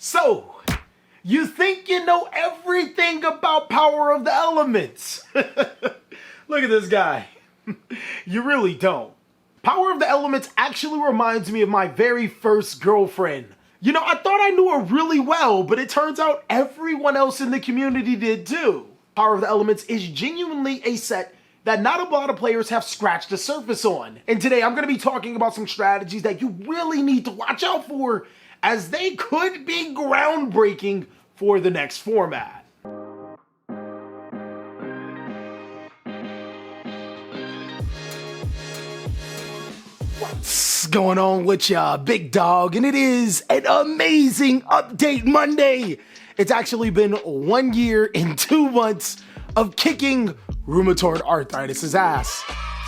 So, you think you know everything about Power of the Elements. Look at this guy. You really don't. Power of the Elements actually reminds me of my very first girlfriend. You know, I thought I knew her really well, but it turns out everyone else in the community did too. Power of the Elements is genuinely a set that not a lot of players have scratched the surface on. And today I'm going to be talking about some strategies that you really need to watch out for, as they could be groundbreaking for the next format. What's going on with ya, big dog? And it is an amazing update Monday. It's actually been 1 year and 2 months of kicking rheumatoid arthritis' ass.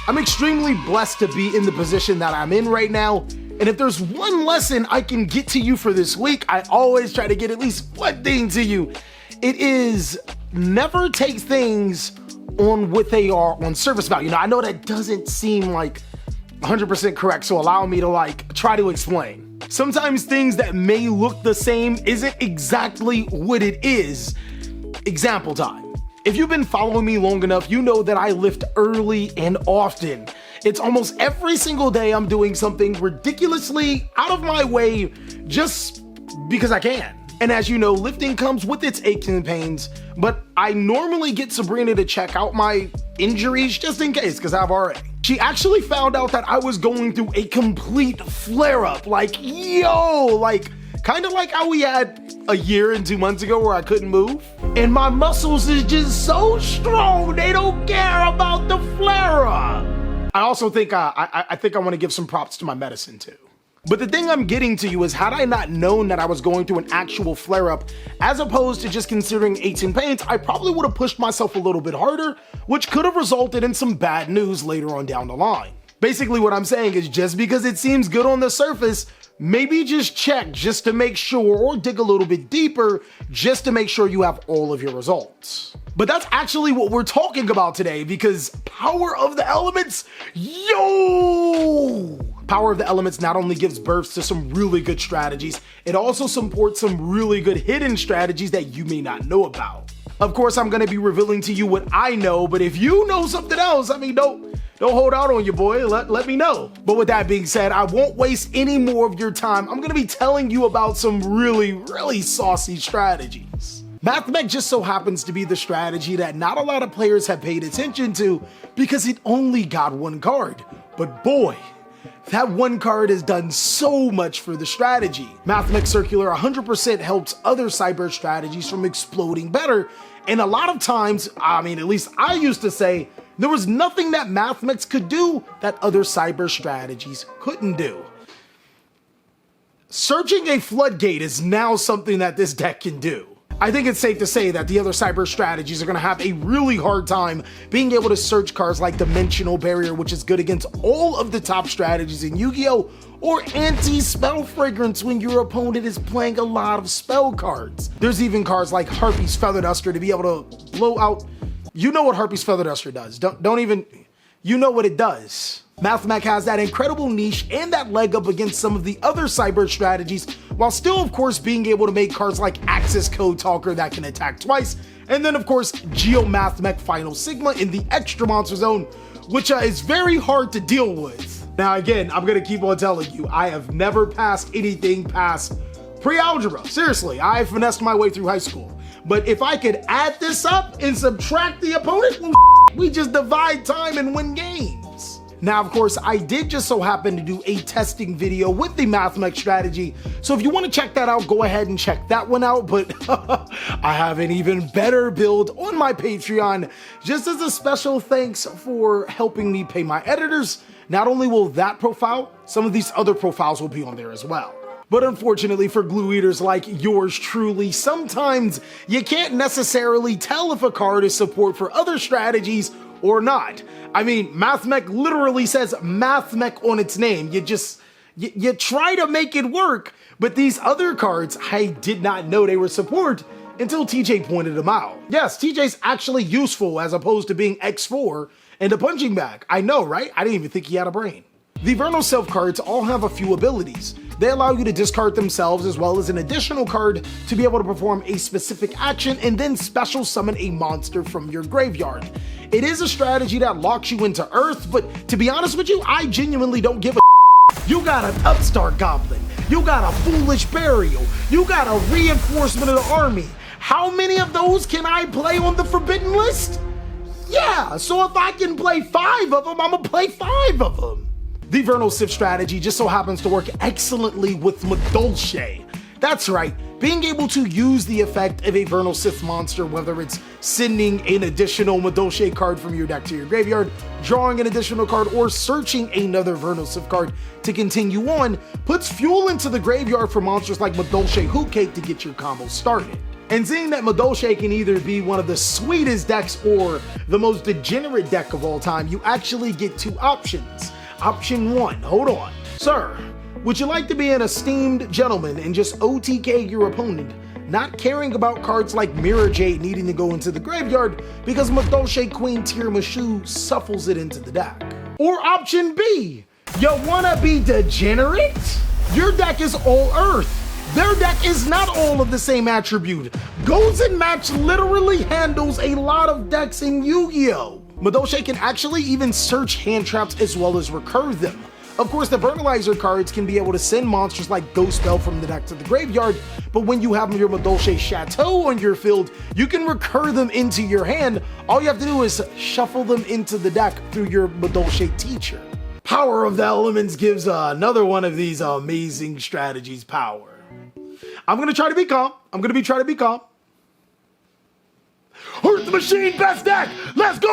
I'm extremely blessed to be in the position that I'm in right now. And if there's one lesson I can get to you for this week, I always try to get at least one thing to you. It is never take things on what they are on surface value. Now, I know that doesn't seem like 100% correct, so allow me to try to explain. Sometimes things that may look the same isn't exactly what it is. Example time. If you've been following me long enough, you know that I lift early and often. It's almost every single day I'm doing something ridiculously out of my way just because I can. And as you know, lifting comes with its aches and pains, but I normally get Sabrina to check out my injuries just in case, because I've already. She actually found out that I was going through a complete flare-up, kind of like how we had a year and 2 months ago where I couldn't move. And my muscles is just so strong, they don't care about the flare-up. I also think I want to give some props to my medicine too. But the thing I'm getting to you is, had I not known that I was going through an actual flare-up, as opposed to just considering aches and pains, I probably would have pushed myself a little bit harder, which could have resulted in some bad news later on down the line. Basically what I'm saying is, just because it seems good on the surface, maybe just check just to make sure, or dig a little bit deeper just to make sure you have all of your results. But that's actually what we're talking about today, because Power of the Elements, yo! Power of the Elements not only gives birth to some really good strategies, it also supports some really good hidden strategies that you may not know about. Of course, I'm gonna be revealing to you what I know, but if you know something else, don't hold out on your boy, let me know. But with that being said, I won't waste any more of your time. I'm gonna be telling you about some really saucy strategies. MathMech just so happens to be the strategy that not a lot of players have paid attention to because it only got one card. But boy, that one card has done so much for the strategy. MathMech Circular 100% helps other cyber strategies from exploding better. And a lot of times, at least I used to say, there was nothing that MathMech could do that other cyber strategies couldn't do. Searching a floodgate is now something that this deck can do. I think it's safe to say that the other cyber strategies are going to have a really hard time being able to search cards like Dimensional Barrier, which is good against all of the top strategies in Yu-Gi-Oh!, or Anti-Spell Fragrance when your opponent is playing a lot of spell cards. There's even cards like Harpy's Feather Duster to be able to blow out. You know what Harpy's Feather Duster does. You know what it does. MathMech has that incredible niche and that leg up against some of the other cyber strategies, while still of course being able to make cards like Access Code Talker that can attack twice, and then of course GeoMathMech Final Sigma in the extra monster zone, which is very hard to deal with. Now again, I'm gonna keep on telling you, I have never passed anything past pre-algebra. Seriously, I finessed my way through high school. But if I could add this up and subtract the opponent, well, we just divide time and win games. Now, of course, I did just so happen to do a testing video with the MathMech strategy, so if you want to check that out, go ahead and check that one out, but I have an even better build on my Patreon, just as a special thanks for helping me pay my editors. Not only will that profile, some of these other profiles will be on there as well. But unfortunately for glue eaters like yours truly, sometimes you can't necessarily tell if a card is support for other strategies or not. MathMech literally says MathMech on its name. You try to make it work, but these other cards, I did not know they were support until TJ pointed them out. Yes, TJ's actually useful as opposed to being X4 and a punching bag. I know, right? I didn't even think he had a brain. The Vernal Self cards all have a few abilities. They allow you to discard themselves as well as an additional card to be able to perform a specific action and then special summon a monster from your graveyard. It is a strategy that locks you into Earth, but to be honest with you, I genuinely don't give a You got an upstart goblin, you got a foolish burial, you got a reinforcement of the army. How many of those can I play on the forbidden list? Yeah, so if I can play 5 of them, I'm gonna play 5 of them. The Vernal Sith strategy just so happens to work excellently with Madolche. That's right, being able to use the effect of a Vernal Sith monster, whether it's sending an additional Madolche card from your deck to your graveyard, drawing an additional card, or searching another Vernal Sith card to continue on, puts fuel into the graveyard for monsters like Madolche Hoot Cake to get your combo started. And seeing that Madolche can either be one of the sweetest decks or the most degenerate deck of all time, you actually get 2 options. Option 1, hold on. Sir, would you like to be an esteemed gentleman and just OTK your opponent, not caring about cards like Mirror Jade needing to go into the graveyard because Madolche Queen Tiramisu shuffles it into the deck? Or option B, you wanna be degenerate? Your deck is all Earth. Their deck is not all of the same attribute. Goes and Match literally handles a lot of decks in Yu-Gi-Oh! Madolche can actually even search hand traps as well as recur them. Of course, the Vernalizer cards can be able to send monsters like Ghost Spell from the deck to the graveyard, but when you have your Madolche Chateau on your field, you can recur them into your hand. All you have to do is shuffle them into the deck through your Madolche Teacher. Power of the Elements gives another one of these amazing strategies power. I'm gonna try to be calm. Try to be calm. Earth Machine best deck! Let's go!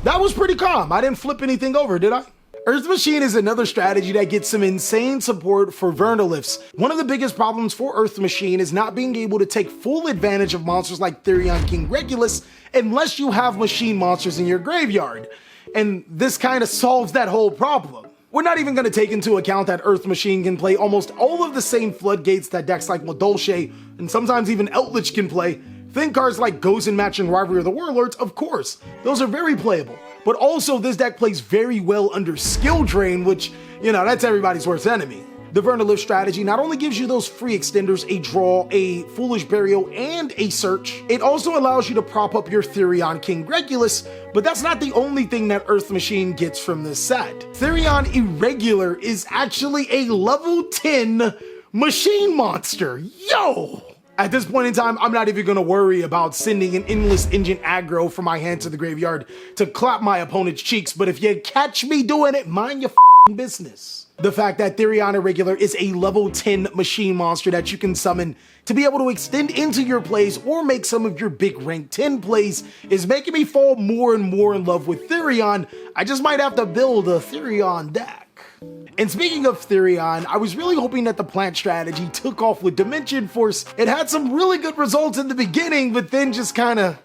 That was pretty calm. I didn't flip anything over, did I? Earth Machine is another strategy that gets some insane support for Vernalifts. One of the biggest problems for Earth Machine is not being able to take full advantage of monsters like Therion King Regulus unless you have machine monsters in your graveyard. And this kind of solves that whole problem. We're not even going to take into account that Earth Machine can play almost all of the same floodgates that decks like Madolche and sometimes even Eldritch can play. Think cards like Goes and Match and Rivalry of the Warlords, of course, those are very playable. But also this deck plays very well under Skill Drain, which, that's everybody's worst enemy. The Vernalift strategy not only gives you those free extenders, a draw, a Foolish Burial, and a search, it also allows you to prop up your Therion King Regulus, but that's not the only thing that Earth Machine gets from this set. Therion Irregular is actually a level 10 machine monster. Yo! At this point in time, I'm not even gonna worry about sending an Endless Engine aggro from my hand to the graveyard to clap my opponent's cheeks, but if you catch me doing it, mind your business. The fact that Therion Irregular is a level 10 machine monster that you can summon to be able to extend into your plays or make some of your big rank 10 plays is making me fall more and more in love with Therion. I just might have to build a Therion deck. And speaking of Therion, I was really hoping that the plant strategy took off with Dimension Force. It had some really good results in the beginning, but then just it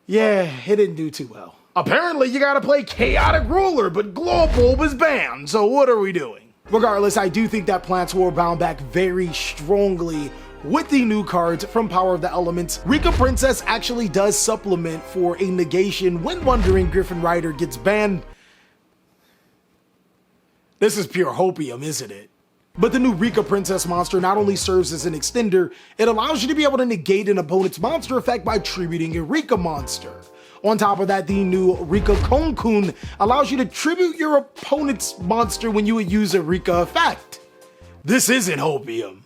didn't do too well. Apparently, you gotta play Chaotic Ruler, but Glowbulb is banned, so what are we doing? Regardless, I do think that plants will bounce back very strongly with the new cards from Power of the Elements. Rika Princess actually does supplement for a negation when Wandering Griffin Rider gets banned. This is pure hopium, isn't it? But the new Rika Princess monster not only serves as an extender, it allows you to be able to negate an opponent's monster effect by tributing a Rika monster. On top of that, the new Rika Konkun allows you to tribute your opponent's monster when you would use a Rika effect. This isn't hopium.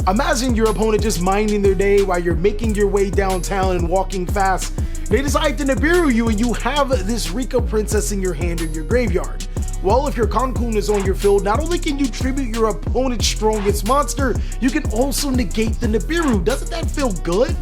Imagine your opponent just minding their day while you're making your way downtown and walking fast. They decide to Nibiru you and you have this Rika Princess in your hand or your graveyard. Well, if your Konkun is on your field, not only can you tribute your opponent's strongest monster, you can also negate the Nibiru. Doesn't that feel good?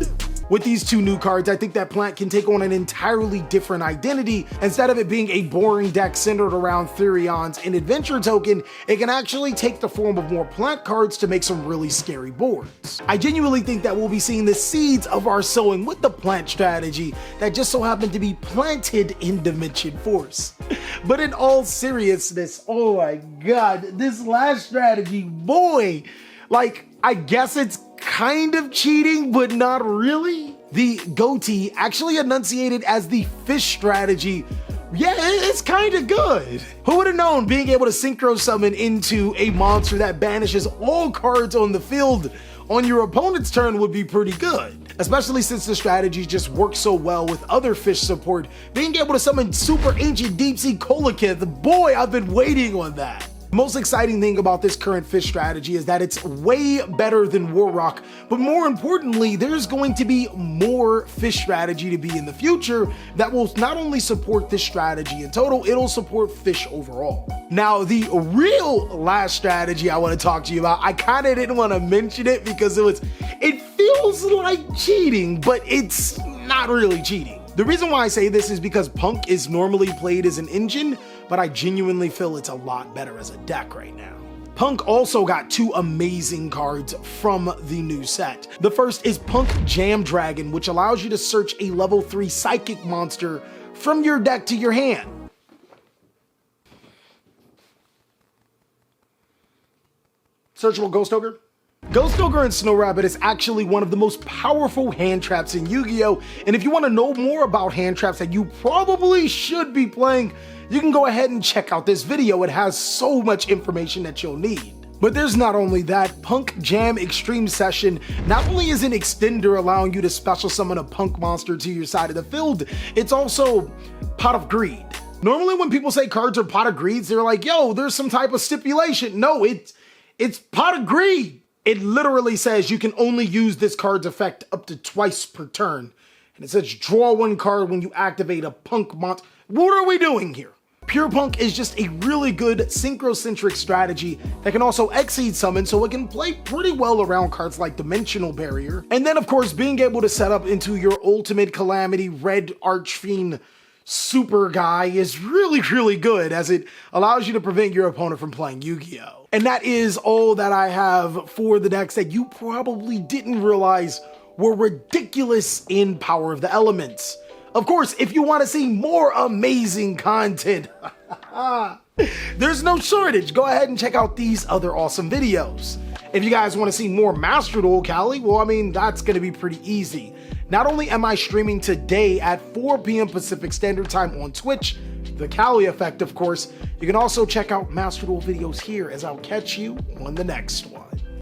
With these two new cards, I think that plant can take on an entirely different identity. Instead of it being a boring deck centered around Therion's and Adventure token, it can actually take the form of more plant cards to make some really scary boards. I genuinely think that we'll be seeing the seeds of our sowing with the plant strategy that just so happened to be planted in Dimension Force. But in all seriousness, oh my god, this last strategy, boy, I guess it's kind of cheating, but not really. The goatee, actually enunciated as the fish strategy, Yeah, it's kind of good. Who would have known being able to synchro summon into a monster that banishes all cards on the field on your opponent's turn would be pretty good. Especially since the strategy just works so well with other fish support. Being able to summon Super Ancient Deep Sea Kolakith, boy, I've been waiting on that. The most exciting thing about this current fish strategy is that it's way better than Warrock, but more importantly, there's going to be more fish strategy to be in the future that will not only support this strategy in total, it'll support fish overall. Now, the real last strategy I want to talk to you about, I kind of didn't want to mention it because it feels like cheating, but it's not really cheating. The reason why I say this is because Punk is normally played as an engine, but I genuinely feel it's a lot better as a deck right now. Punk also got two amazing cards from the new set. The first is Punk Jam Dragon, which allows you to search a level 3 psychic monster from your deck to your hand. Searchable Ghost Ogre? Ghost Ogre and Snow Rabbit is actually one of the most powerful hand traps in Yu-Gi-Oh! And if you want to know more about hand traps that you probably should be playing, you can go ahead and check out this video. It has so much information that you'll need. But there's not only that, Punk Jam Extreme Session not only is an extender allowing you to special summon a Punk monster to your side of the field, it's also Pot of Greed. Normally when people say cards are Pot of Greed, they're like, yo, there's some type of stipulation. No, it's Pot of Greed. It literally says you can only use this card's effect up to twice per turn. And it says draw one card when you activate a Punk monster. What are we doing here? Pure Punk is just a really good synchrocentric strategy that can also exceed summon, so it can play pretty well around cards like Dimensional Barrier. And then of course being able to set up into your Ultimate Calamity Red Archfiend super guy is really good, as it allows you to prevent your opponent from playing Yu-Gi-Oh! And that is all that I have for the decks that you probably didn't realize were ridiculous in Power of the Elements. Of course, if you want to see more amazing content, there's no shortage. Go ahead and check out these other awesome videos. If you guys want to see more Master Duel Cali, well, I mean, that's going to be pretty easy. Not only am I streaming today at 4 p.m. Pacific Standard Time on Twitch, TheCaliEffect, of course, you can also check out Master Duel videos here, as I'll catch you on the next one.